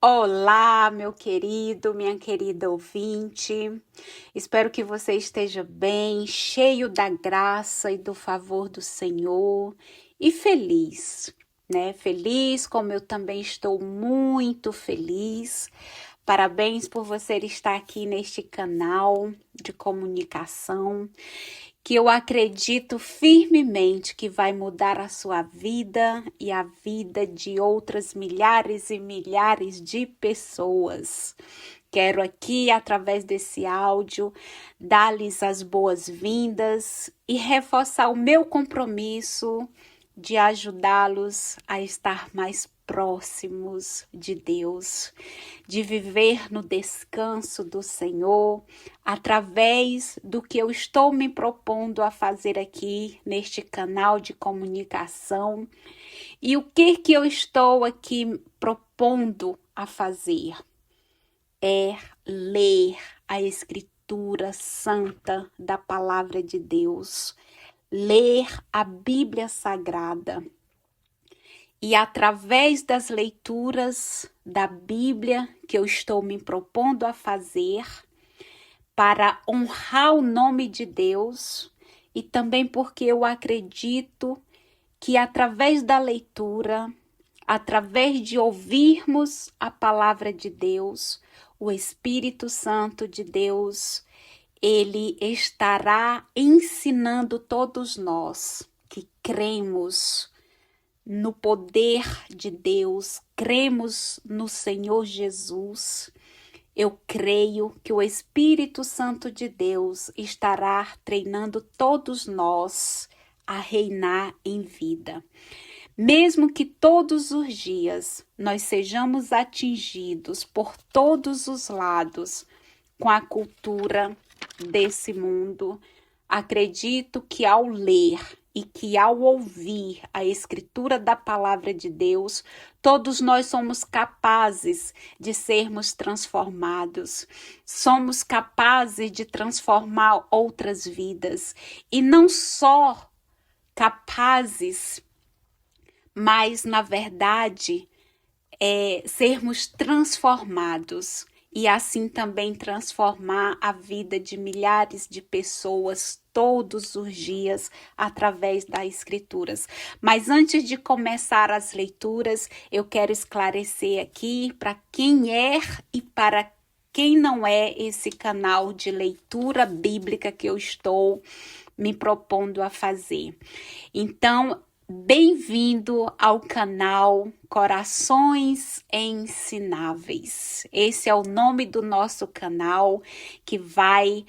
Olá, meu querido, minha querida ouvinte. Espero que você esteja bem, cheio da graça e do favor do Senhor e feliz, né? Feliz, como eu também estou muito feliz. Parabéns por você estar aqui neste canal de comunicação, que eu acredito firmemente que vai mudar a sua vida e a vida de outras milhares e milhares de pessoas. Quero aqui, através desse áudio, dar-lhes as boas-vindas e reforçar o meu compromisso de ajudá-los a estar mais próximos de Deus, de viver no descanso do Senhor, através do que eu estou me propondo a fazer aqui neste canal de comunicação. E o que eu estou aqui propondo a fazer? É ler a Escritura Santa da Palavra de Deus, ler a Bíblia Sagrada. E através das leituras da Bíblia que eu estou me propondo a fazer, para honrar o nome de Deus, e também porque eu acredito que através da leitura, através de ouvirmos a palavra de Deus, o Espírito Santo de Deus, ele estará ensinando todos nós que cremos no poder de Deus, cremos no Senhor Jesus. Eu creio que o Espírito Santo de Deus estará treinando todos nós a reinar em vida. Mesmo que todos os dias nós sejamos atingidos por todos os lados com a cultura desse mundo, acredito que ao ler e que ao ouvir a Escritura da Palavra de Deus, todos nós somos capazes de sermos transformados, somos capazes de transformar outras vidas, e não só capazes, mas na verdade sermos transformados e assim também transformar a vida de milhares de pessoas todos os dias através das Escrituras. Mas antes de começar as leituras, eu quero esclarecer aqui para quem é e para quem não é esse canal de leitura bíblica que eu estou me propondo a fazer. Então, bem-vindo ao canal Corações Ensináveis. Esse é o nome do nosso canal, que vai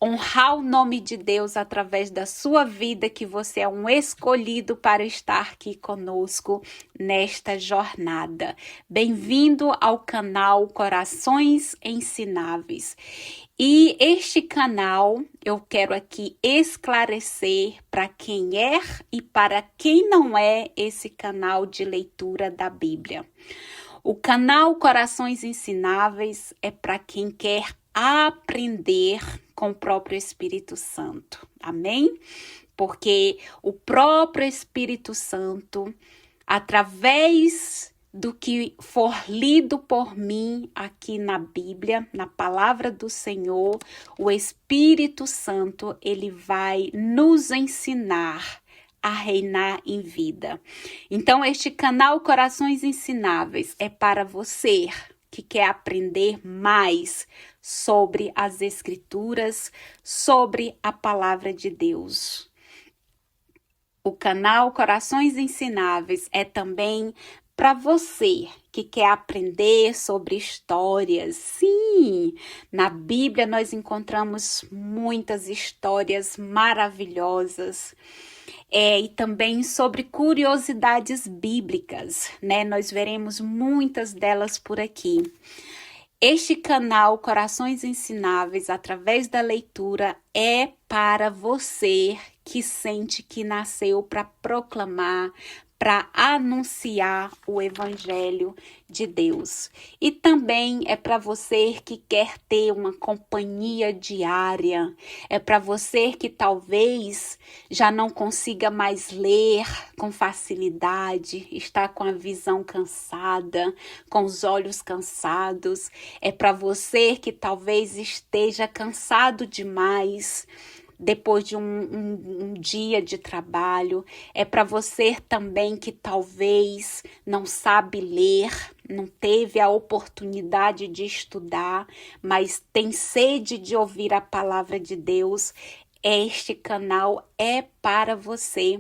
honrar o nome de Deus através da sua vida, que você é um escolhido para estar aqui conosco nesta jornada. Bem-vindo ao canal Corações Ensináveis. E este canal eu quero aqui esclarecer para quem é e para quem não é esse canal de leitura da Bíblia. O canal Corações Ensináveis é para quem quer aprender com o próprio Espírito Santo. Amém? Porque o próprio Espírito Santo, através do que for lido por mim aqui na Bíblia, na palavra do Senhor, o Espírito Santo, ele vai nos ensinar a reinar em vida. Então, este canal Corações Ensináveis é para você que quer aprender mais sobre as Escrituras, sobre a palavra de Deus. O canal Corações Ensináveis é também para você que quer aprender sobre histórias. Sim, na Bíblia nós encontramos muitas histórias maravilhosas. E também sobre curiosidades bíblicas, né? Nós veremos muitas delas por aqui. Este canal Corações Ensináveis, através da leitura, é para você que sente que nasceu para proclamar, para anunciar o Evangelho de Deus. E também é para você que quer ter uma companhia diária, é para você que talvez já não consiga mais ler com facilidade, está com a visão cansada, com os olhos cansados, é para você que talvez esteja cansado demais, depois de um dia de trabalho, é para você também que talvez não sabe ler, não teve a oportunidade de estudar, mas tem sede de ouvir a palavra de Deus. Este canal é para você.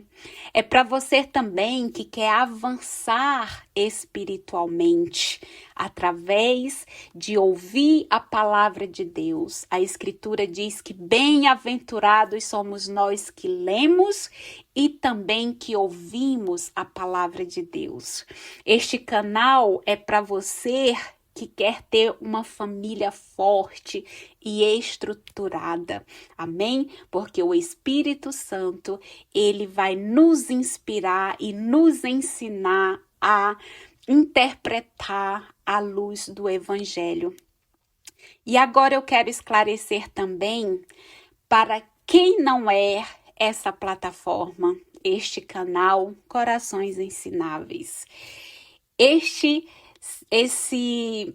É para você também que quer avançar espiritualmente através de ouvir a palavra de Deus. A Escritura diz que bem-aventurados somos nós que lemos e também que ouvimos a palavra de Deus. Este canal é para você que quer ter uma família forte e estruturada. Amém? Porque o Espírito Santo, ele vai nos inspirar e nos ensinar a interpretar a luz do Evangelho. E agora eu quero esclarecer também para quem não é essa plataforma, este canal Corações Ensináveis. Esse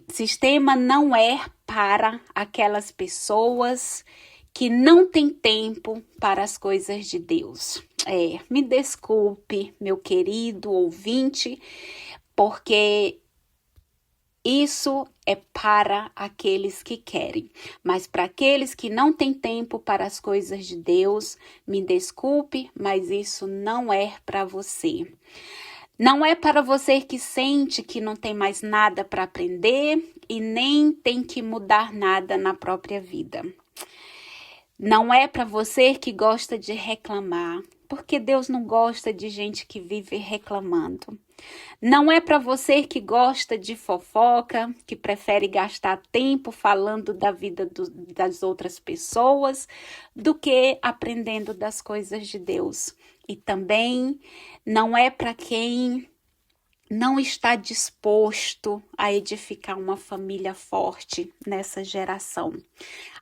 sistema não é para aquelas pessoas que não têm tempo para as coisas de Deus. Me desculpe, meu querido ouvinte, porque isso é para aqueles que querem, mas para aqueles que não têm tempo para as coisas de Deus, me desculpe, mas isso não é para você. Não é para você que sente que não tem mais nada para aprender e nem tem que mudar nada na própria vida. Não é para você que gosta de reclamar, porque Deus não gosta de gente que vive reclamando. Não é para você que gosta de fofoca, que prefere gastar tempo falando da vida das outras pessoas, do que aprendendo das coisas de Deus. E também não é para quem não está disposto a edificar uma família forte nessa geração.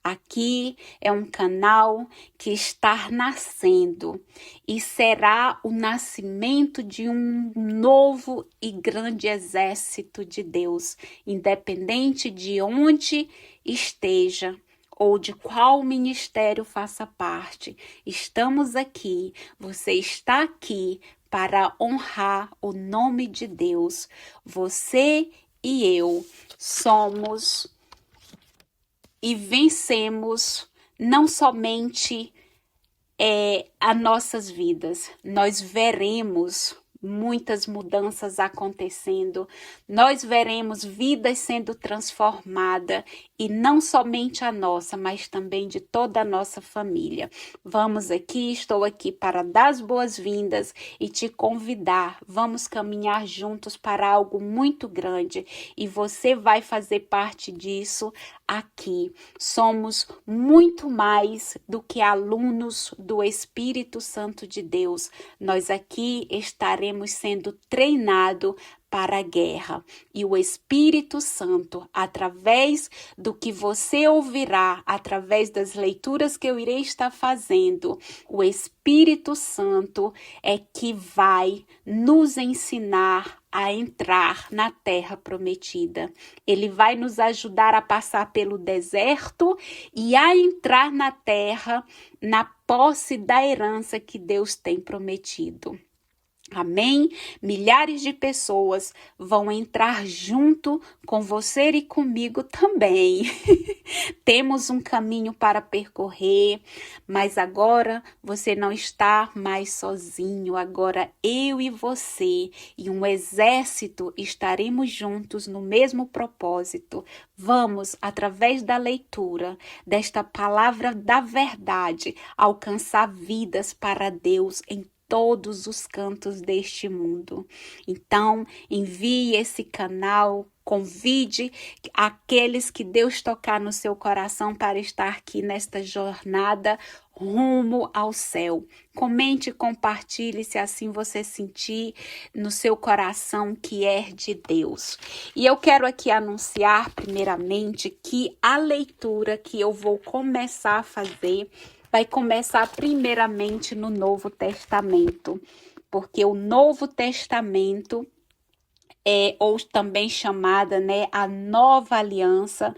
Aqui é um canal que está nascendo e será o nascimento de um novo e grande exército de Deus, independente de onde esteja ou de qual ministério faça parte. Estamos aqui, você está aqui para honrar o nome de Deus. Você e eu somos e vencemos não somente as nossas vidas, nós veremos muitas mudanças acontecendo, nós veremos vidas sendo transformadas e não somente a nossa, mas também de toda a nossa família. Vamos aqui, estou aqui para dar as boas-vindas e te convidar. Vamos caminhar juntos para algo muito grande e você vai fazer parte disso aqui. Somos muito mais do que alunos do Espírito Santo de Deus. Nós aqui estaremos sendo treinados para a guerra. E o Espírito Santo, através do que você ouvirá, através das leituras que eu irei estar fazendo, o Espírito Santo é que vai nos ensinar a entrar na terra prometida. Ele vai nos ajudar a passar pelo deserto e a entrar na terra, na posse da herança que Deus tem prometido. Amém? Milhares de pessoas vão entrar junto com você e comigo também. Temos um caminho para percorrer, mas agora você não está mais sozinho. Agora eu e você e um exército estaremos juntos no mesmo propósito. Vamos, através da leitura desta palavra da verdade, alcançar vidas para Deus em todos os cantos deste mundo. Então, envie esse canal Convide aqueles que Deus tocar no seu coração para estar aqui nesta jornada rumo ao céu. Comente e compartilhe se assim você sentir no seu coração que é de Deus. E eu quero aqui anunciar primeiramente que a leitura que eu vou começar a fazer vai começar primeiramente no Novo Testamento, porque o Novo Testamento ou também chamada, a Nova Aliança,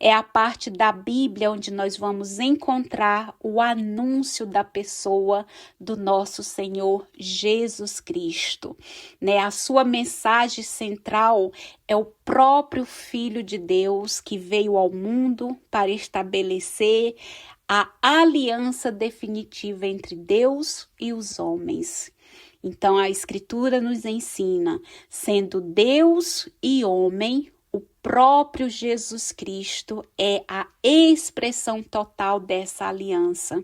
é a parte da Bíblia onde nós vamos encontrar o anúncio da pessoa do nosso Senhor Jesus Cristo, A sua mensagem central é o próprio Filho de Deus que veio ao mundo para estabelecer a aliança definitiva entre Deus e os homens. Então, a Escritura nos ensina, sendo Deus e homem, o próprio Jesus Cristo é a expressão total dessa aliança.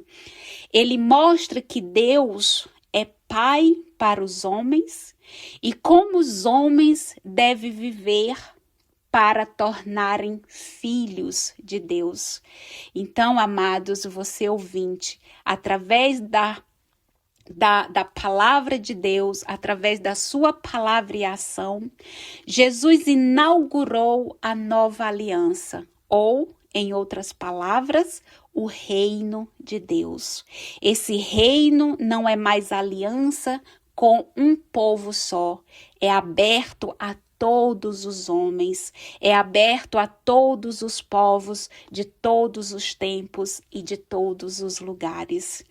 Ele mostra que Deus é Pai para os homens e como os homens devem viver para tornarem filhos de Deus. Então, amados, você ouvinte, através da palavra de Deus, através da sua palavra e ação, Jesus inaugurou a nova aliança, ou, em outras palavras, o reino de Deus. Esse reino não é mais aliança com um povo só, é aberto a todos os homens, é aberto a todos os povos de todos os tempos e de todos os lugares,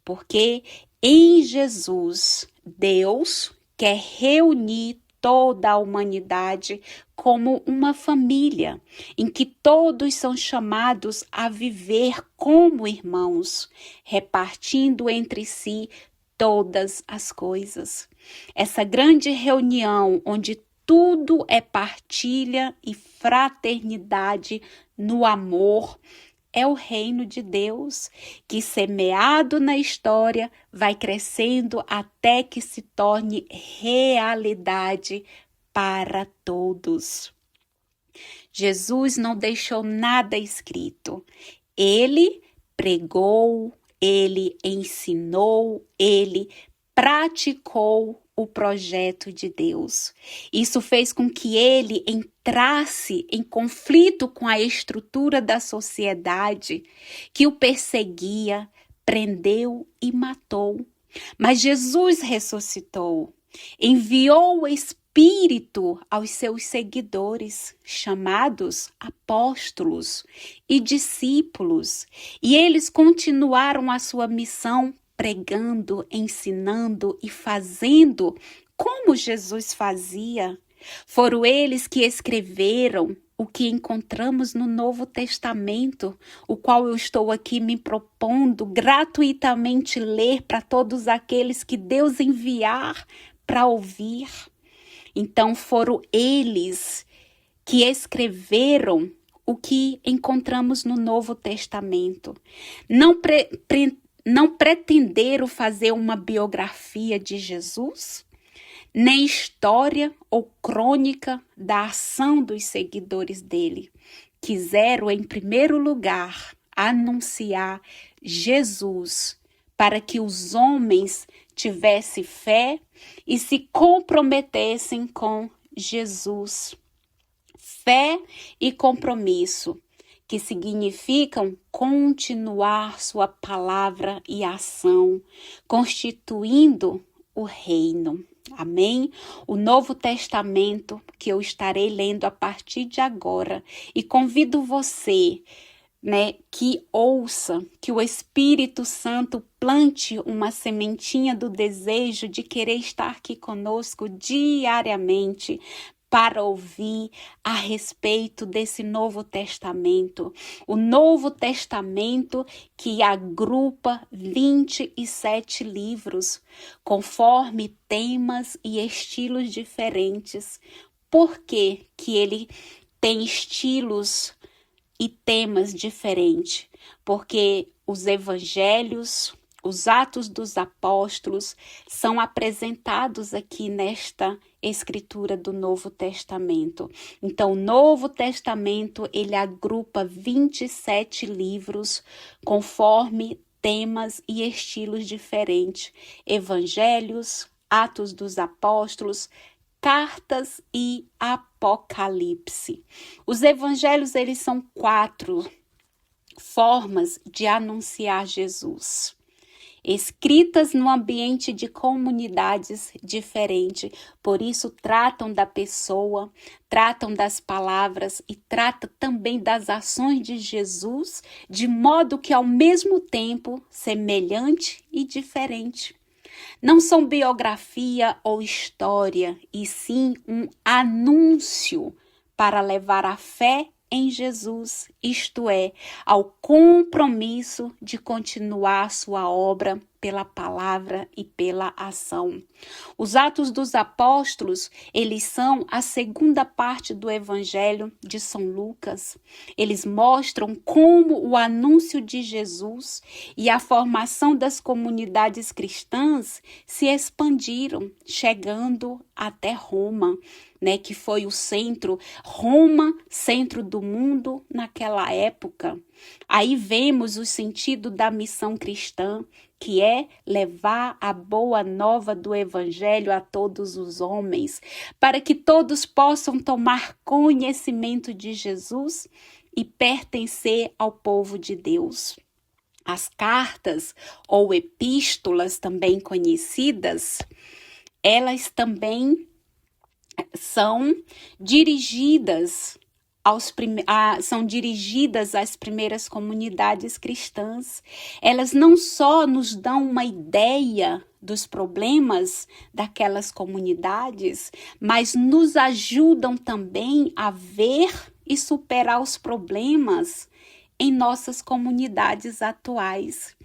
porque em Jesus, Deus quer reunir toda a humanidade como uma família, em que todos são chamados a viver como irmãos, repartindo entre si todas as coisas. Essa grande reunião onde tudo é partilha e fraternidade no amor, é o reino de Deus, que semeado na história vai crescendo até que se torne realidade para todos. Jesus não deixou nada escrito. Ele pregou, ele ensinou, ele praticou o projeto de Deus. Isso fez com que ele entrasse em conflito com a estrutura da sociedade que o perseguia, prendeu e matou. Mas Jesus ressuscitou, enviou o Espírito aos seus seguidores, chamados apóstolos e discípulos, e eles continuaram a sua missão pregando, ensinando e fazendo como Jesus fazia. Foram eles que escreveram o que encontramos no Novo Testamento, o qual eu estou aqui me propondo gratuitamente ler para todos aqueles que Deus enviar para ouvir. Então foram eles que escreveram o que encontramos no Novo Testamento. Não pretenderam fazer uma biografia de Jesus, nem história ou crônica da ação dos seguidores dele. Quiseram, em primeiro lugar, anunciar Jesus para que os homens tivessem fé e se comprometessem com Jesus. Fé e compromisso, que significam continuar sua palavra e ação, constituindo o reino. Amém? O Novo Testamento que eu estarei lendo a partir de agora, e convido você, que ouça, que o Espírito Santo plante uma sementinha do desejo de querer estar aqui conosco diariamente, para ouvir a respeito desse Novo Testamento. O Novo Testamento que agrupa 27 livros, conforme temas e estilos diferentes. Por que ele tem estilos e temas diferentes? Porque os evangelhos os Atos dos Apóstolos são apresentados aqui nesta escritura do Novo Testamento. Então, o Novo Testamento, ele agrupa 27 livros conforme temas e estilos diferentes: evangelhos, Atos dos Apóstolos, cartas e Apocalipse. Os evangelhos, eles são 4 formas de anunciar Jesus, escritas no ambiente de comunidades diferentes. Por isso, tratam da pessoa, tratam das palavras e tratam também das ações de Jesus, de modo que, ao mesmo tempo, semelhante e diferente. Não são biografia ou história, e sim um anúncio para levar a fé em Jesus, isto é, ao compromisso de continuar sua obra pela palavra e pela ação. Os Atos dos Apóstolos, eles são a segunda parte do Evangelho de São Lucas. Eles mostram como o anúncio de Jesus e a formação das comunidades cristãs se expandiram, chegando até Roma, que foi o centro, Roma, centro do mundo naquela época. Aí vemos o sentido da missão cristã, que é levar a boa nova do Evangelho a todos os homens, para que todos possam tomar conhecimento de Jesus e pertencer ao povo de Deus. As cartas ou epístolas, também conhecidas, elas também são dirigidas às primeiras comunidades cristãs. Elas não só nos dão uma ideia dos problemas daquelas comunidades, mas nos ajudam também a ver e superar os problemas em nossas comunidades atuais.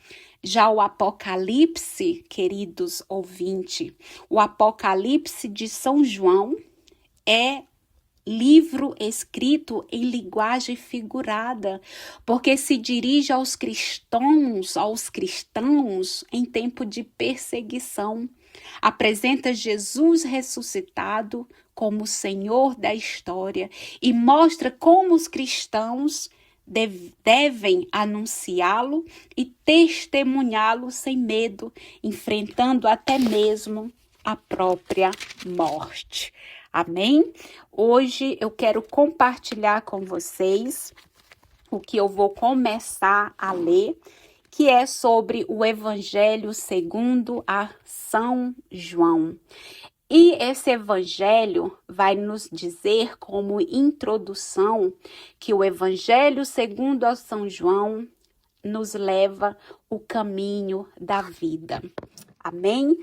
Já o Apocalipse, queridos ouvintes, o Apocalipse de São João é livro escrito em linguagem figurada, porque se dirige aos cristãos em tempo de perseguição. Apresenta Jesus ressuscitado como Senhor da história e mostra como os cristãos devem anunciá-lo e testemunhá-lo sem medo, enfrentando até mesmo a própria morte. Amém? Hoje eu quero compartilhar com vocês o que eu vou começar a ler, que é sobre o Evangelho segundo a São João. E esse evangelho vai nos dizer como introdução que o Evangelho segundo a São João nos leva o caminho da vida. Amém?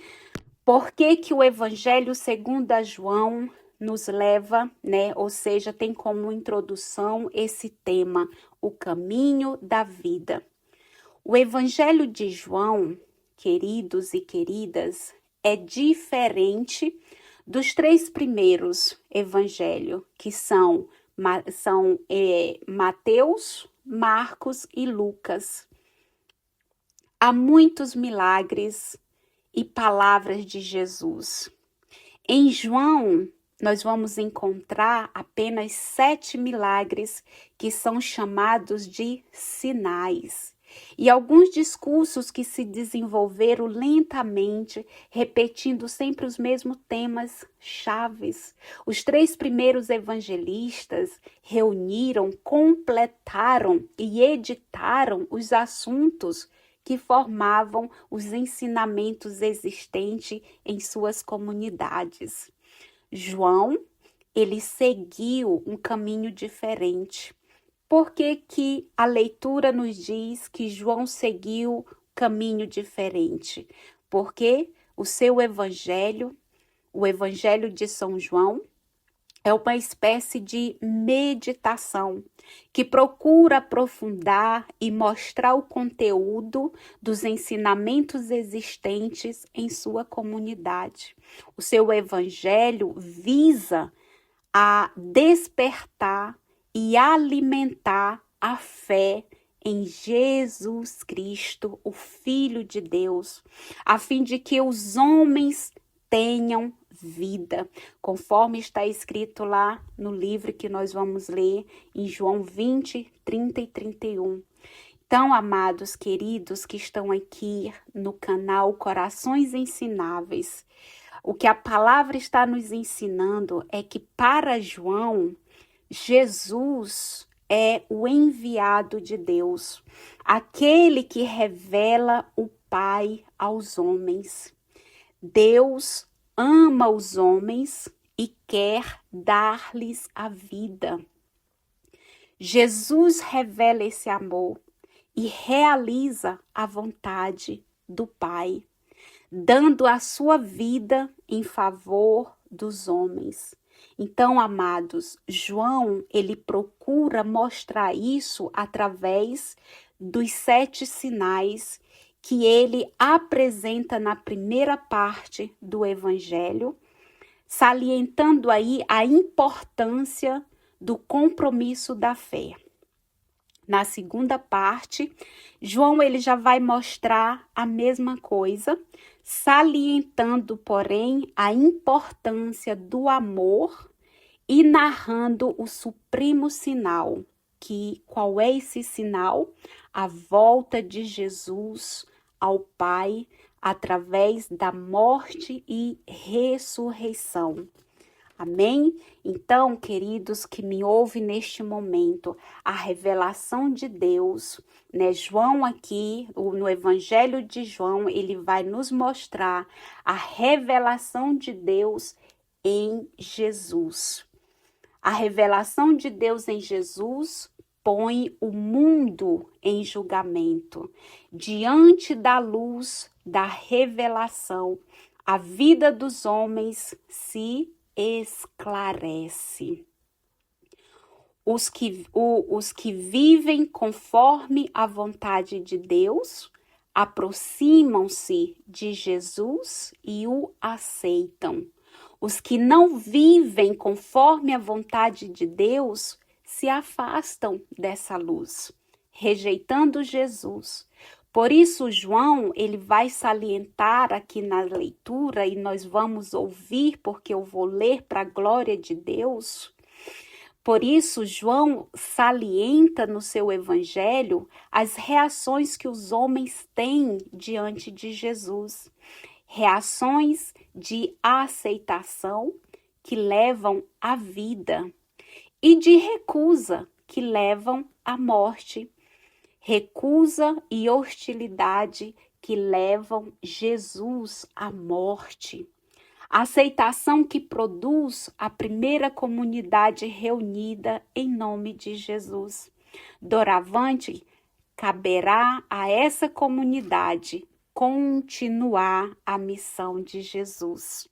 Por que que o Evangelho segundo a João nos leva, ou seja, tem como introdução esse tema, o caminho da vida? O Evangelho de João, queridos e queridas, é diferente dos 3 primeiros evangelhos, que são Mateus, Marcos e Lucas. Há muitos milagres e palavras de Jesus. Em João, nós vamos encontrar apenas 7 milagres que são chamados de sinais. E alguns discursos que se desenvolveram lentamente, repetindo sempre os mesmos temas chaves. Os 3 primeiros evangelistas reuniram, completaram e editaram os assuntos que formavam os ensinamentos existentes em suas comunidades. João, ele seguiu um caminho diferente. Por que que a leitura nos diz que João seguiu caminho diferente? Porque o seu evangelho, o Evangelho de São João, é uma espécie de meditação que procura aprofundar e mostrar o conteúdo dos ensinamentos existentes em sua comunidade. O seu evangelho visa a despertar e alimentar a fé em Jesus Cristo, o Filho de Deus, a fim de que os homens tenham vida, conforme está escrito lá no livro que nós vamos ler em João 20, 30 e 31. Então, amados queridos que estão aqui no canal Corações Ensináveis, o que a palavra está nos ensinando é que para João, Jesus é o enviado de Deus, aquele que revela o Pai aos homens. Deus ama os homens e quer dar-lhes a vida. Jesus revela esse amor e realiza a vontade do Pai, dando a sua vida em favor dos homens. Então, amados, João, ele procura mostrar isso através dos 7 sinais que ele apresenta na primeira parte do Evangelho, salientando aí a importância do compromisso da fé. Na segunda parte, João ele já vai mostrar a mesma coisa, salientando, porém, a importância do amor e narrando o supremo sinal. Qual é esse sinal? A volta de Jesus ao Pai através da morte e ressurreição. Amém? Então, queridos que me ouvem neste momento, a revelação de Deus, né? João aqui, no Evangelho de João, ele vai nos mostrar a revelação de Deus em Jesus. A revelação de Deus em Jesus põe o mundo em julgamento. Diante da luz da revelação, a vida dos homens se esclarece. Os que vivem conforme a vontade de Deus aproximam-se de Jesus e o aceitam. Os que não vivem conforme a vontade de Deus se afastam dessa luz, rejeitando Jesus. Por isso, João, ele vai salientar aqui na leitura, e nós vamos ouvir, porque eu vou ler para a glória de Deus. Por isso, João salienta no seu evangelho as reações que os homens têm diante de Jesus. Reações de aceitação que levam à vida e de recusa que levam à morte. Recusa e hostilidade que levam Jesus à morte. Aceitação que produz a primeira comunidade reunida em nome de Jesus. Doravante, caberá a essa comunidade continuar a missão de Jesus.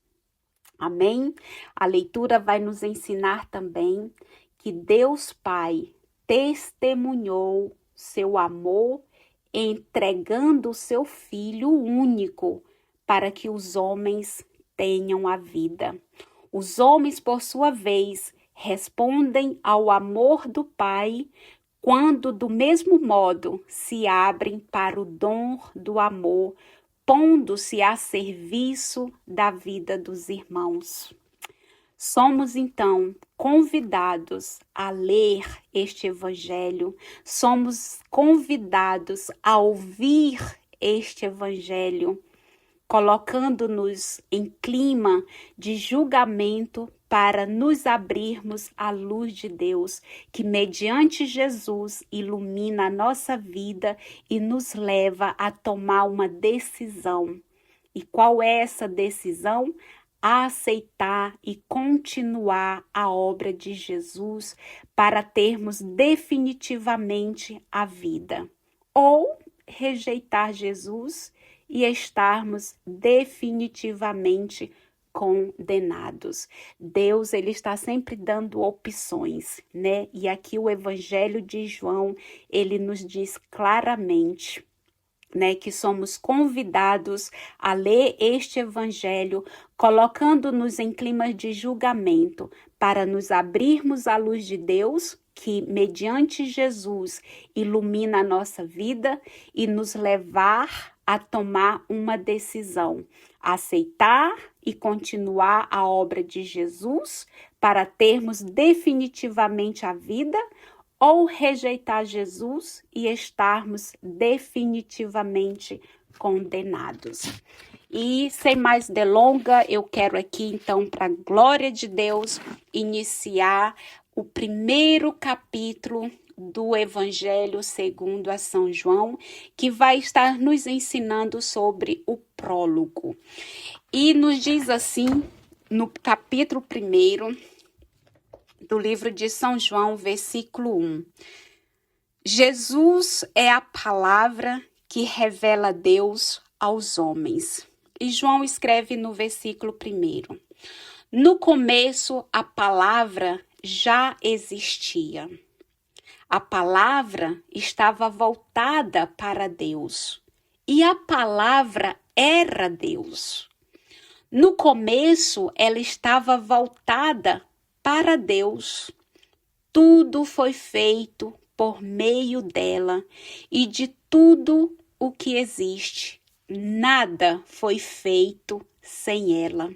Amém? A leitura vai nos ensinar também que Deus Pai testemunhou seu amor entregando o seu Filho único para que os homens tenham a vida. Os homens, por sua vez, respondem ao amor do Pai quando, do mesmo modo, se abrem para o dom do amor, pondo-se a serviço da vida dos irmãos. Somos, então, convidados a ler este evangelho, somos convidados a ouvir este evangelho, colocando-nos em clima de julgamento para nos abrirmos à luz de Deus, que mediante Jesus ilumina a nossa vida e nos leva a tomar uma decisão. E qual é essa decisão? A aceitar e continuar a obra de Jesus para termos definitivamente a vida. Ou rejeitar Jesus e estarmos definitivamente condenados. Deus, ele está sempre dando opções, né? E aqui o Evangelho de João, ele nos diz claramente, né, que somos convidados a ler este evangelho, colocando-nos em climas de julgamento, para nos abrirmos à luz de Deus que, mediante Jesus, ilumina a nossa vida e nos levar a tomar uma decisão, aceitar e continuar a obra de Jesus para termos definitivamente a vida, ou rejeitar Jesus e estarmos definitivamente condenados. E sem mais delonga, eu quero aqui então, para a glória de Deus, iniciar o primeiro capítulo do Evangelho segundo a São João, que vai estar nos ensinando sobre o prólogo. E nos diz assim, no capítulo 1 do livro de São João, versículo 1. Jesus é a palavra que revela Deus aos homens. E João escreve no versículo 1. No começo, a palavra já existia. A palavra estava voltada para Deus. E a palavra era Deus. No começo, ela estava voltada para Deus. Tudo foi feito por meio dela, e de tudo o que existe, nada foi feito sem ela.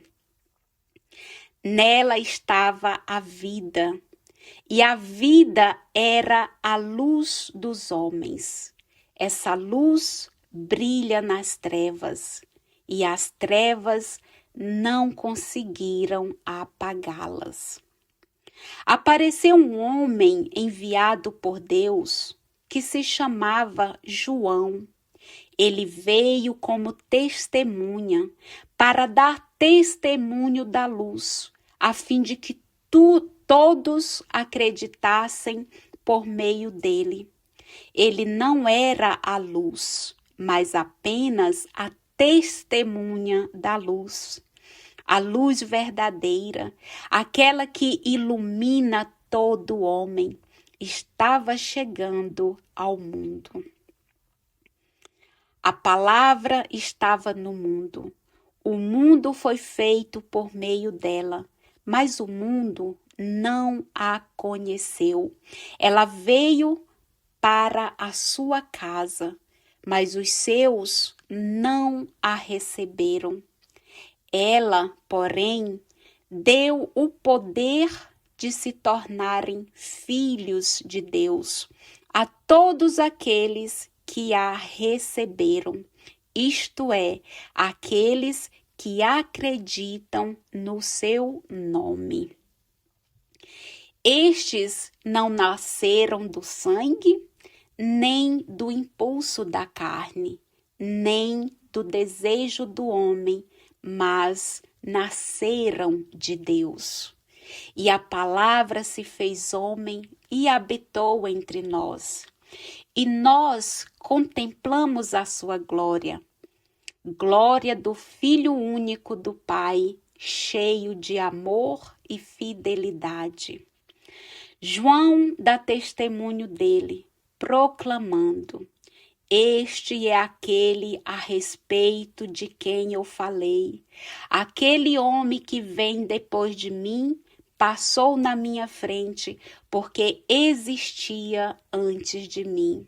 Nela estava a vida, e a vida era a luz dos homens. Essa luz brilha nas trevas, e as trevas não conseguiram apagá-las. Apareceu um homem enviado por Deus que se chamava João. Ele veio como testemunha para dar testemunho da luz, a fim de que todos acreditassem por meio dele. Ele não era a luz, mas apenas a testemunha da luz. A luz verdadeira, aquela que ilumina todo homem, estava chegando ao mundo. A palavra estava no mundo. O mundo foi feito por meio dela, mas o mundo não a conheceu. Ela veio para a sua casa, mas os seus não a receberam. Ela, porém, deu o poder de se tornarem filhos de Deus a todos aqueles que a receberam, isto é, aqueles que acreditam no seu nome. Estes não nasceram do sangue, nem do impulso da carne, nem do desejo do homem, mas nasceram de Deus. E a palavra se fez homem e habitou entre nós. E nós contemplamos a sua glória, glória do Filho único do Pai, cheio de amor e fidelidade. João dá testemunho dele, proclamando: este é aquele a respeito de quem eu falei. Aquele homem que vem depois de mim passou na minha frente, porque existia antes de mim.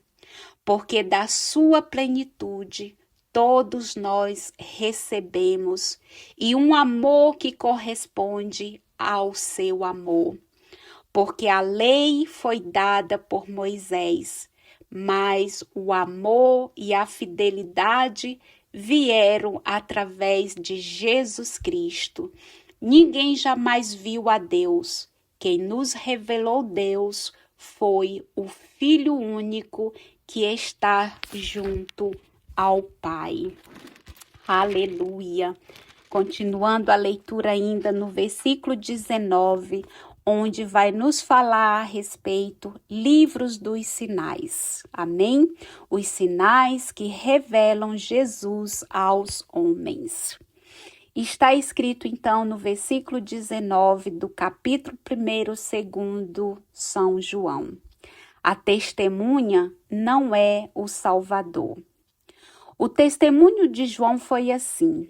Porque da sua plenitude todos nós recebemos, e um amor que corresponde ao seu amor. Porque a lei foi dada por Moisés, mas o amor e a fidelidade vieram através de Jesus Cristo. Ninguém jamais viu a Deus. Quem nos revelou Deus foi o Filho único que está junto ao Pai. Aleluia! Continuando a leitura ainda no versículo 19, onde vai nos falar a respeito livros dos sinais. Amém? Os sinais que revelam Jesus aos homens. Está escrito então no versículo 19 do capítulo 1 segundo São João. A testemunha não é o Salvador. O testemunho de João foi assim: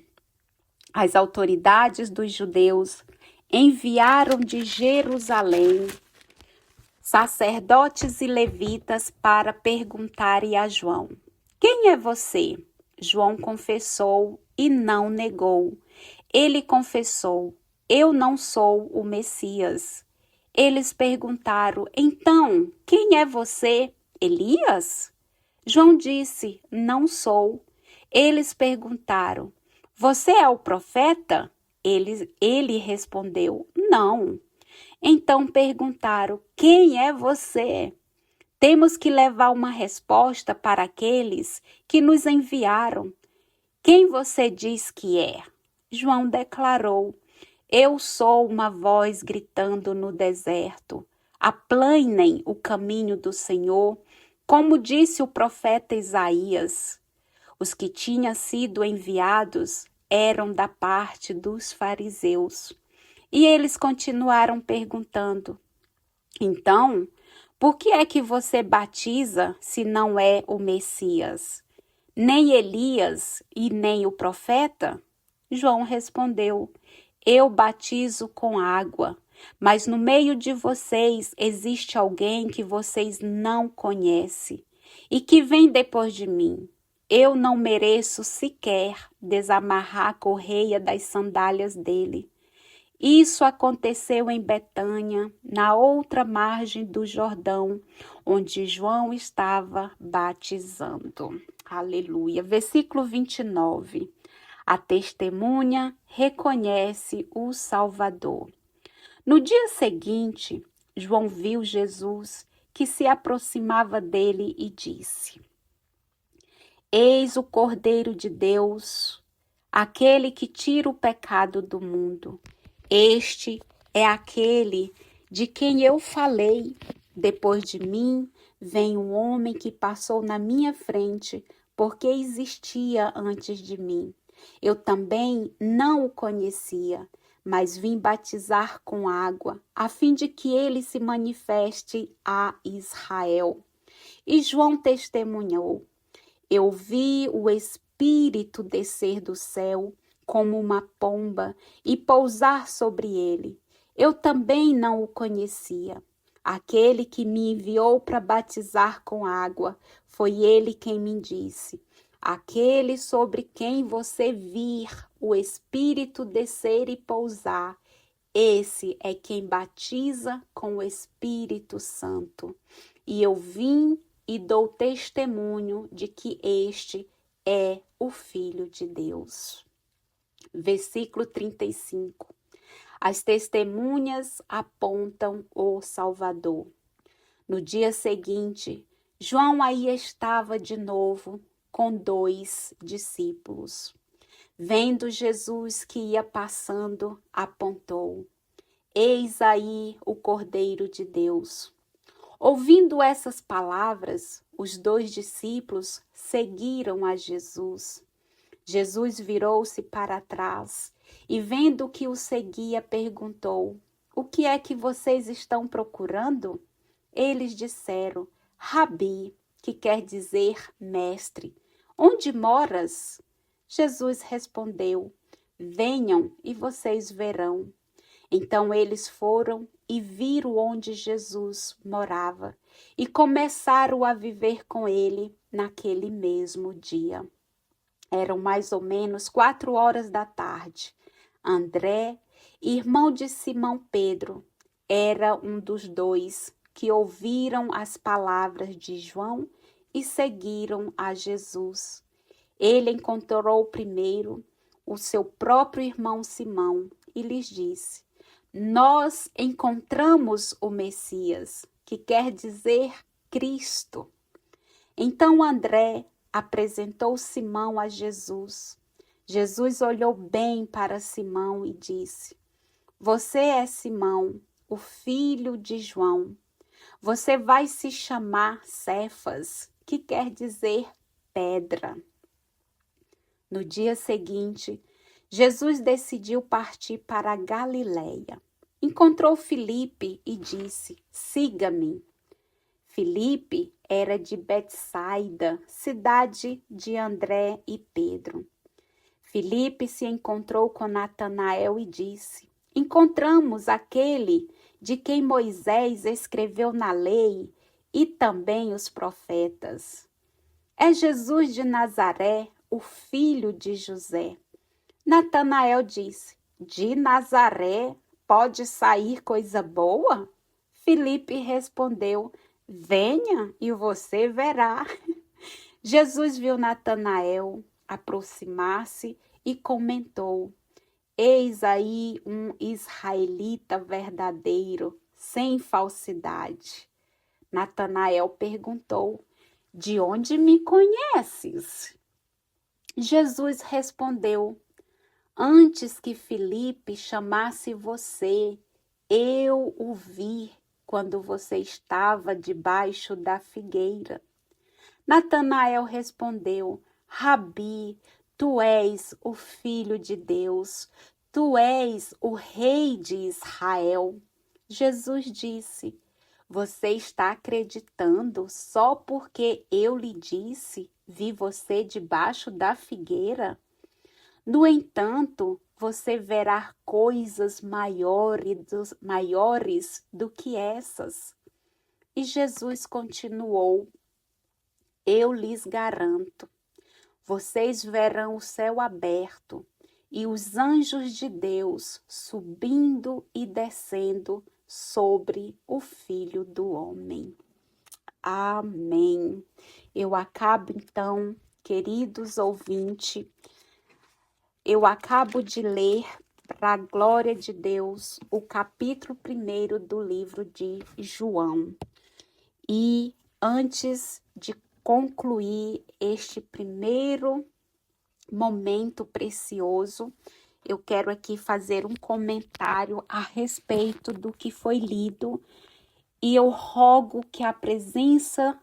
as autoridades dos judeus enviaram de Jerusalém sacerdotes e levitas para perguntarem a João: quem é você? João confessou e não negou. Ele confessou: eu não sou o Messias. Eles perguntaram: então, quem é você? Elias? João disse: não sou. Eles perguntaram: você é o profeta? Ele respondeu: não. Então perguntaram: quem é você? Temos que levar uma resposta para aqueles que nos enviaram. Quem você diz que é? João declarou: eu sou uma voz gritando no deserto. Aplanem o caminho do Senhor, como disse o profeta Isaías. Os que tinham sido enviados eram da parte dos fariseus. E eles continuaram perguntando: então, por que é que você batiza se não é o Messias? Nem Elias e nem o profeta? João respondeu: eu batizo com água, mas no meio de vocês existe alguém que vocês não conhecem e que vem depois de mim. Eu não mereço sequer desamarrar a correia das sandálias dele. Isso aconteceu em Betânia, na outra margem do Jordão, onde João estava batizando. Aleluia. Versículo 29. A testemunha reconhece o Salvador. No dia seguinte, João viu Jesus que se aproximava dele e disse: eis o Cordeiro de Deus, aquele que tira o pecado do mundo. Este é aquele de quem eu falei. Depois de mim vem um homem que passou na minha frente, porque existia antes de mim. Eu também não o conhecia, mas vim batizar com água, a fim de que ele se manifeste a Israel. E João testemunhou: eu vi o Espírito descer do céu como uma pomba e pousar sobre ele. Eu também não o conhecia. Aquele que me enviou para batizar com água, foi ele quem me disse: aquele sobre quem você vir o Espírito descer e pousar, esse é quem batiza com o Espírito Santo. E eu vim e dou testemunho de que este é o Filho de Deus. Versículo 35. As testemunhas apontam o Salvador. No dia seguinte, João aí estava de novo com 2 discípulos. Vendo Jesus que ia passando, apontou: eis aí o Cordeiro de Deus. Ouvindo essas palavras, os 2 discípulos seguiram a Jesus. Jesus virou-se para trás e, vendo que o seguia, perguntou: o que é que vocês estão procurando? Eles disseram: Rabi, que quer dizer mestre, onde moras? Jesus respondeu: venham e vocês verão. Então eles foram e viram onde Jesus morava e começaram a viver com ele naquele mesmo dia. Eram mais ou menos 4 horas da tarde. André, irmão de Simão Pedro, era um dos 2 que ouviram as palavras de João e seguiram a Jesus. Ele encontrou primeiro o seu próprio irmão Simão e lhes disse: nós encontramos o Messias, que quer dizer Cristo. Então André apresentou Simão a Jesus. Jesus olhou bem para Simão e disse: você é Simão, o filho de João. Você vai se chamar Cefas, que quer dizer pedra. No dia seguinte, Jesus decidiu partir para a Galileia. Encontrou Filipe e disse: siga-me. Filipe era de Betsaida, cidade de André e Pedro. Filipe se encontrou com Natanael e disse: encontramos aquele de quem Moisés escreveu na lei e também os profetas. É Jesus de Nazaré, o filho de José. Natanael disse: de Nazaré pode sair coisa boa? Filipe respondeu: venha e você verá. Jesus viu Natanael aproximar-se e comentou: eis aí um israelita verdadeiro, sem falsidade. Natanael perguntou: de onde me conheces? Jesus respondeu: antes que Filipe chamasse você, eu o vi quando você estava debaixo da figueira. Natanael respondeu: Rabi, tu és o Filho de Deus, tu és o Rei de Israel. Jesus disse: você está acreditando só porque eu lhe disse, vi você debaixo da figueira? No entanto, você verá coisas maiores do que essas. E Jesus continuou: eu lhes garanto, vocês verão o céu aberto e os anjos de Deus subindo e descendo sobre o Filho do Homem. Amém. Eu acabo então, queridos ouvintes, eu acabo de ler, para a glória de Deus, o capítulo 1 do livro de João. E antes de concluir este primeiro momento precioso, eu quero aqui fazer um comentário a respeito do que foi lido, e eu rogo que a presença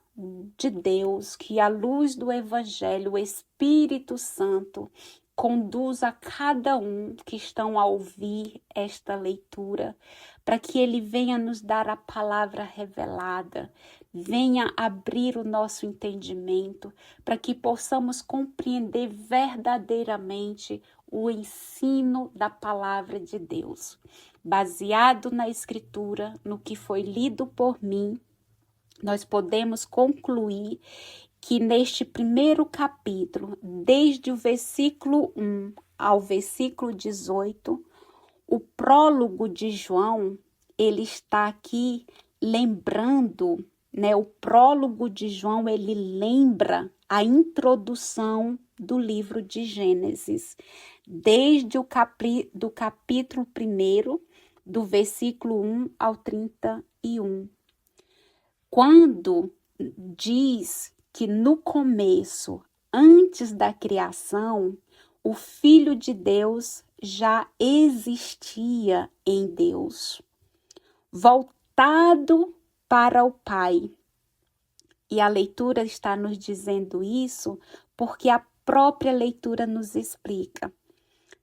de Deus, que a luz do Evangelho, o Espírito Santo, conduza cada um que estão a ouvir esta leitura, para que ele venha nos dar a palavra revelada, venha abrir o nosso entendimento, para que possamos compreender verdadeiramente o ensino da palavra de Deus. Baseado na Escritura, no que foi lido por mim, nós podemos concluir que neste primeiro capítulo, desde o versículo 1 ao versículo 18, o prólogo de João, ele está aqui lembrando, né? O prólogo de João, ele lembra a introdução do livro de Gênesis, desde o do capítulo 1, do versículo 1 ao 31. Quando diz que no começo, antes da criação, o Filho de Deus já existia em Deus, voltado para o Pai. E a leitura está nos dizendo isso porque a própria leitura nos explica,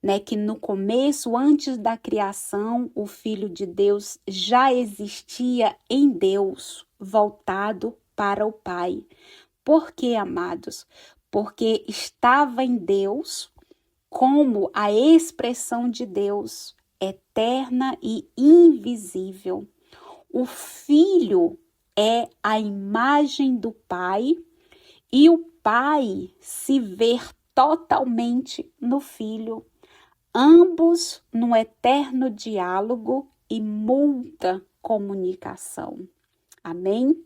né, que no começo, antes da criação, o Filho de Deus já existia em Deus, voltado para o Pai. Por quê, amados? Porque estava em Deus como a expressão de Deus, eterna e invisível. O Filho é a imagem do Pai e o Pai se vê totalmente no Filho, ambos num eterno diálogo e muita comunicação. Amém?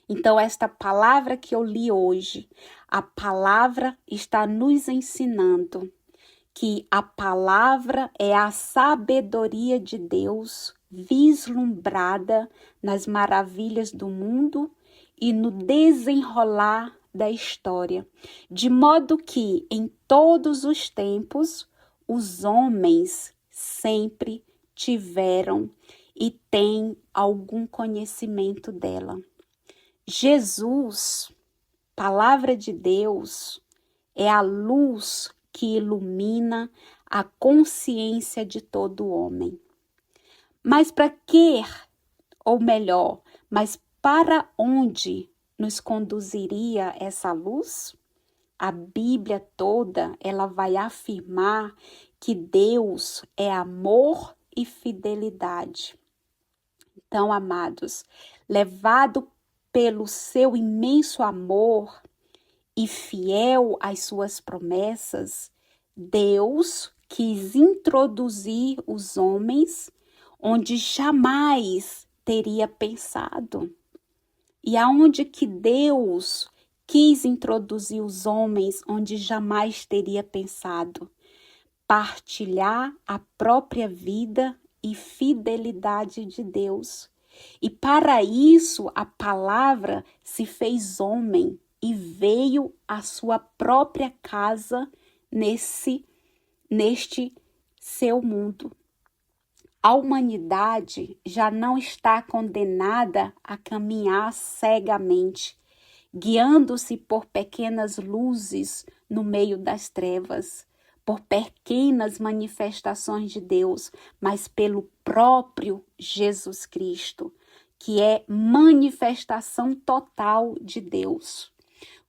Então, esta palavra que eu li hoje, a palavra está nos ensinando que a palavra é a sabedoria de Deus vislumbrada nas maravilhas do mundo e no desenrolar da história, de modo que em todos os tempos os homens sempre tiveram e têm algum conhecimento dela. Jesus, palavra de Deus, é a luz que ilumina a consciência de todo homem. Mas para quê? Ou melhor, mas para onde nos conduziria essa luz? A Bíblia toda, ela vai afirmar que Deus é amor e fidelidade. Então, amados, levado pelo seu imenso amor e fiel às suas promessas, Deus quis introduzir os homens onde jamais teria pensado. E aonde que Deus quis introduzir os homens onde jamais teria pensado? Partilhar a própria vida e fidelidade de Deus. E para isso a palavra se fez homem e veio à sua própria casa neste seu mundo. A humanidade já não está condenada a caminhar cegamente, guiando-se por pequenas luzes no meio das trevas, por pequenas manifestações de Deus, mas pelo próprio Jesus Cristo, que é manifestação total de Deus.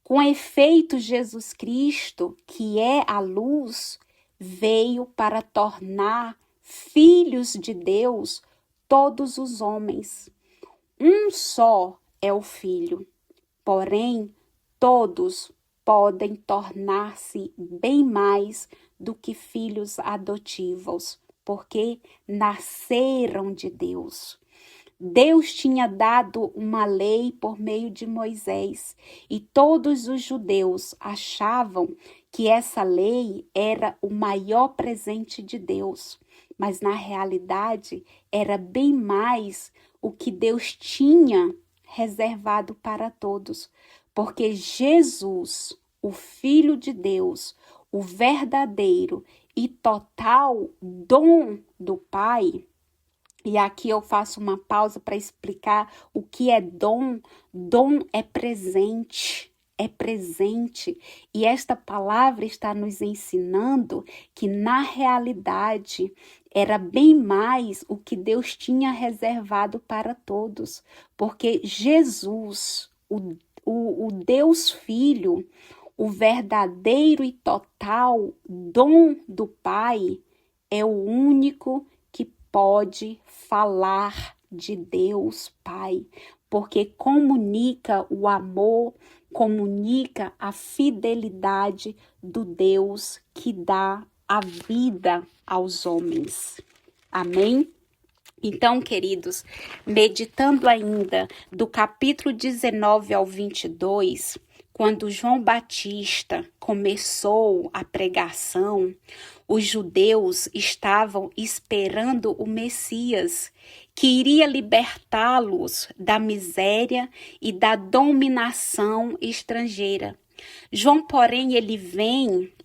Com efeito, Jesus Cristo, que é a luz, veio para tornar filhos de Deus todos os homens. Um só é o Filho, porém todos podem tornar-se bem mais do que filhos adotivos, porque nasceram de Deus. Deus tinha dado uma lei por meio de Moisés e todos os judeus achavam que essa lei era o maior presente de Deus, mas na realidade era bem mais o que Deus tinha reservado para todos, porque Jesus, o Filho de Deus, o verdadeiro e total dom do Pai. E aqui eu faço uma pausa para explicar o que é dom. Dom é presente, é presente. E esta palavra está nos ensinando que na realidade era bem mais o que Deus tinha reservado para todos. Porque Jesus, o Deus Filho, o verdadeiro e total dom do Pai, é o único que pode falar de Deus Pai, porque comunica o amor, comunica a fidelidade do Deus que dá a vida aos homens. Amém? Então, queridos, meditando ainda do capítulo 19 ao 22, quando João Batista começou a pregação, os judeus estavam esperando o Messias, que iria libertá-los da miséria e da dominação estrangeira. João, porém,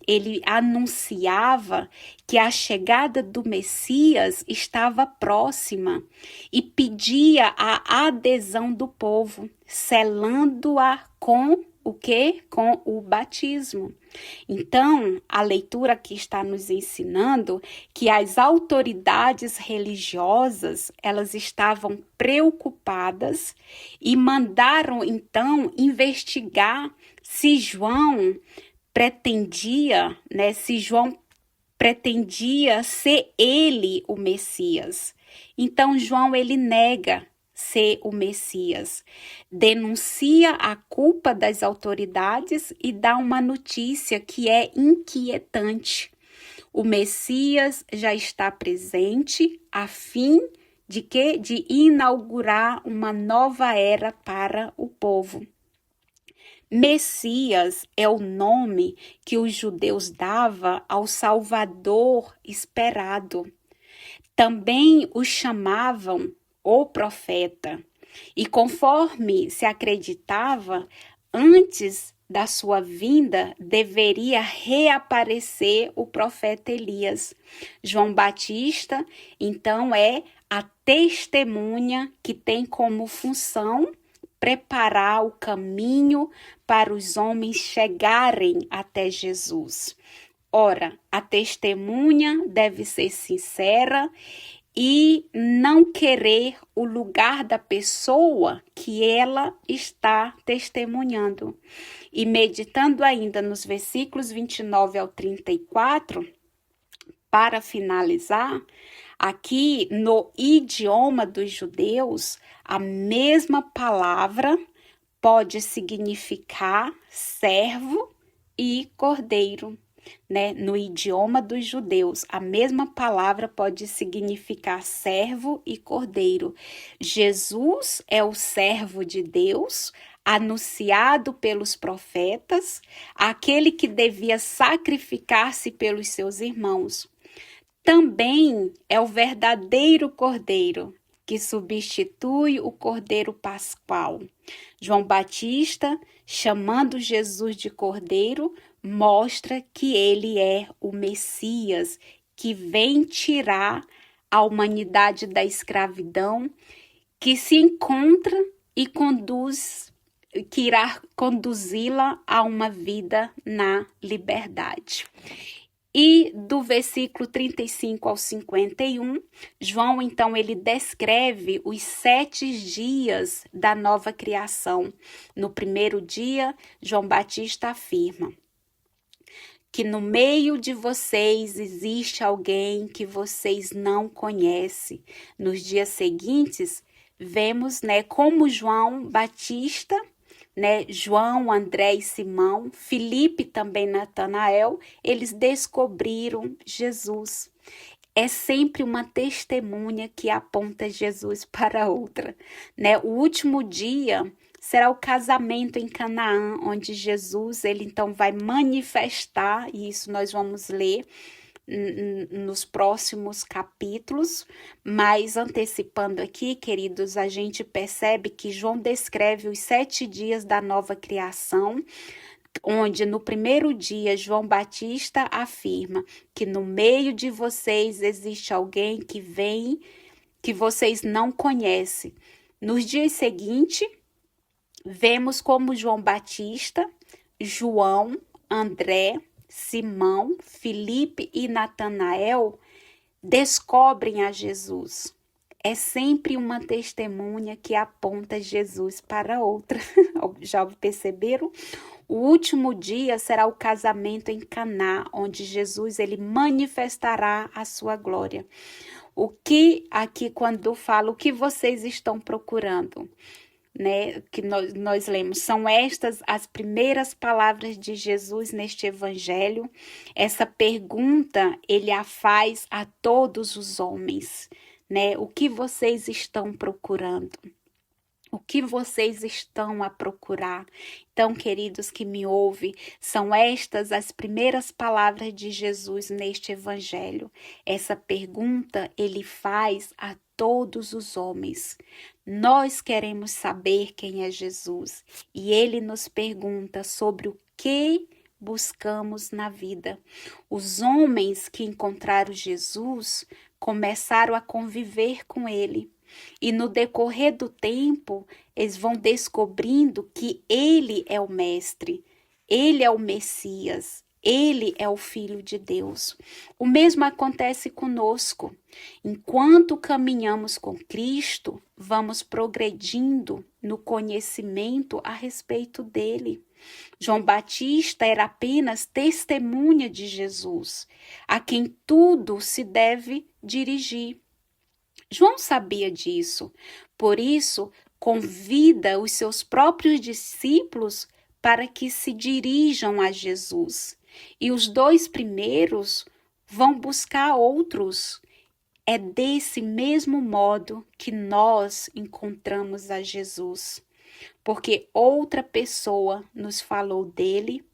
ele anunciava que a chegada do Messias estava próxima e pedia a adesão do povo, selando-a com o quê? Com o batismo. Então, a leitura aqui está nos ensinando que as autoridades religiosas, elas estavam preocupadas e mandaram, então, investigar se João pretendia ser ele o Messias. Então, João, ele nega ser o Messias, denuncia a culpa das autoridades e dá uma notícia que é inquietante. O Messias já está presente a fim de quê? De inaugurar uma nova era para o povo. Messias é o nome que os judeus davam ao Salvador esperado. Também o chamavam o profeta. E conforme se acreditava, antes da sua vinda, deveria reaparecer o profeta Elias. João Batista, então, é a testemunha que tem como função preparar o caminho para os homens chegarem até Jesus. Ora, a testemunha deve ser sincera e não querer o lugar da pessoa que ela está testemunhando. E meditando ainda nos versículos 29 ao 34, para finalizar, Aqui, no idioma dos judeus, a mesma palavra pode significar servo e cordeiro, né? No idioma dos judeus, a mesma palavra pode significar servo e cordeiro. Jesus é o servo de Deus, anunciado pelos profetas, aquele que devia sacrificar-se pelos seus irmãos. Também é o verdadeiro cordeiro, que substitui o cordeiro pascual. João Batista, chamando Jesus de cordeiro, mostra que ele é o Messias, que vem tirar a humanidade da escravidão, que se encontra e que irá conduzi-la a uma vida na liberdade. E do versículo 35 ao 51, João, então, ele descreve os 7 dias da nova criação. No primeiro dia, João Batista afirma que no meio de vocês existe alguém que vocês não conhecem. Nos dias seguintes, vemos, né, como João Batista, né, João, André e Simão, Filipe também, Natanael, eles descobriram Jesus. É sempre uma testemunha que aponta Jesus para outra, né? O último dia será o casamento em Canaã, onde Jesus, ele então vai manifestar, e isso nós vamos ler nos próximos capítulos, mas antecipando aqui, queridos, a gente percebe que João descreve os 7 dias da nova criação, onde no primeiro dia João Batista afirma que no meio de vocês existe alguém que vem, que vocês não conhecem. Nos dias seguintes, vemos como João Batista, João, André, Simão, Filipe e Natanael descobrem a Jesus. É sempre uma testemunha que aponta Jesus para outra. Já perceberam? O último dia será o casamento em Caná, onde Jesus ele manifestará a sua glória. O que aqui quando falo, o que vocês estão procurando? Né, que nós lemos, são estas as primeiras palavras de Jesus neste evangelho. Essa pergunta ele a faz a todos os homens, né? O que vocês estão procurando? O que vocês estão a procurar? Então, queridos que me ouvem, são estas as primeiras palavras de Jesus neste evangelho. Essa pergunta ele faz a todos os homens. Nós queremos saber quem é Jesus e ele nos pergunta sobre o que buscamos na vida. Os homens que encontraram Jesus começaram a conviver com ele. E no decorrer do tempo, eles vão descobrindo que ele é o Mestre, ele é o Messias, ele é o Filho de Deus. O mesmo acontece conosco. Enquanto caminhamos com Cristo, vamos progredindo no conhecimento a respeito dele. João Batista era apenas testemunha de Jesus, a quem tudo se deve dirigir. João sabia disso, por isso convida os seus próprios discípulos para que se dirijam a Jesus. E os 2 primeiros vão buscar outros. É desse mesmo modo que nós encontramos a Jesus, porque outra pessoa nos falou dele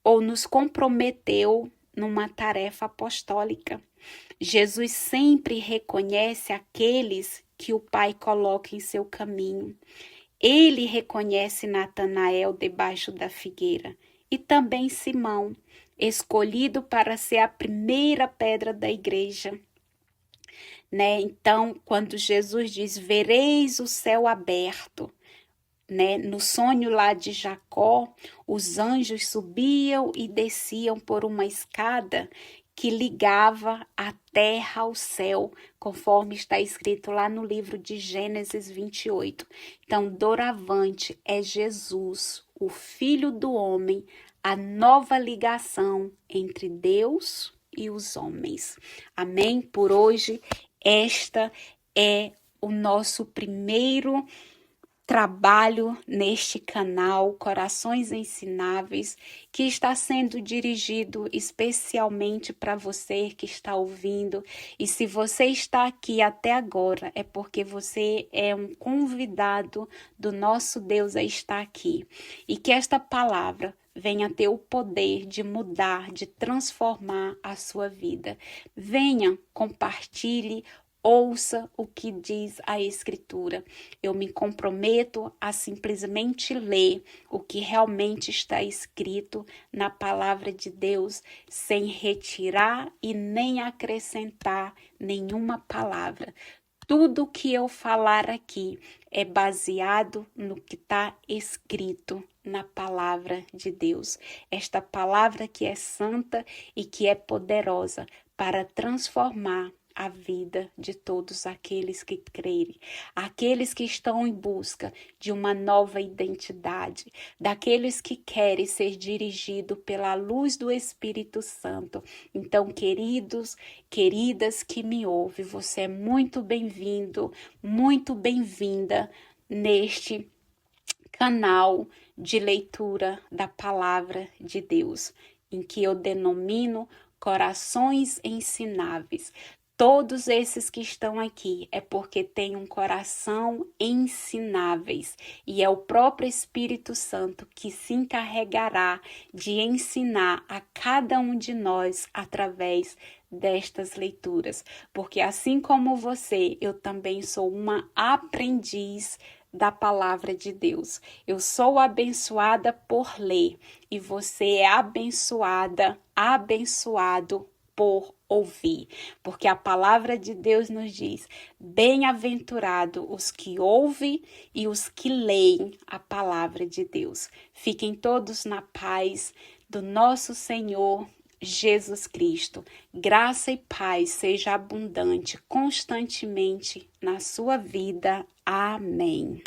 ou nos comprometeu numa tarefa apostólica. Jesus sempre reconhece aqueles que o Pai coloca em seu caminho. Ele reconhece Natanael debaixo da figueira e também Simão, escolhido para ser a primeira pedra da igreja. Né? Então, quando Jesus diz, vereis o céu aberto, né? No sonho lá de Jacó, os anjos subiam e desciam por uma escada que ligava a terra ao céu, conforme está escrito lá no livro de Gênesis 28. Então, doravante é Jesus, o Filho do homem, a nova ligação entre Deus e os homens. Amém? Por hoje, Esta é o nosso primeiro trabalho neste canal Corações Ensináveis, que está sendo dirigido especialmente para você que está ouvindo. E se você está aqui até agora, é porque você é um convidado do nosso Deus a estar aqui. E que esta palavra venha ter o poder de mudar, de transformar a sua vida. Venha, compartilhe, ouça o que diz a Escritura. Eu me comprometo a simplesmente ler o que realmente está escrito na palavra de Deus, sem retirar e nem acrescentar nenhuma palavra. Tudo que eu falar aqui é baseado no que está escrito na palavra de Deus. Esta palavra que é santa e que é poderosa para transformar a vida de todos aqueles que crerem, aqueles que estão em busca de uma nova identidade, daqueles que querem ser dirigidos pela luz do Espírito Santo. Então, queridos, queridas que me ouvem, você é muito bem-vindo, muito bem-vinda neste canal de leitura da palavra de Deus, em que eu denomino Corações Ensináveis. Todos esses que estão aqui é porque têm um coração ensináveis e é o próprio Espírito Santo que se encarregará de ensinar a cada um de nós através destas leituras, porque assim como você, eu também sou uma aprendiz da palavra de Deus. Eu sou abençoada por ler e você é abençoada, abençoado por ouvir, porque a palavra de Deus nos diz: bem-aventurado os que ouvem e os que leem a palavra de Deus. Fiquem todos na paz do nosso Senhor Jesus Cristo. Graça e paz seja abundante constantemente na sua vida. Amém.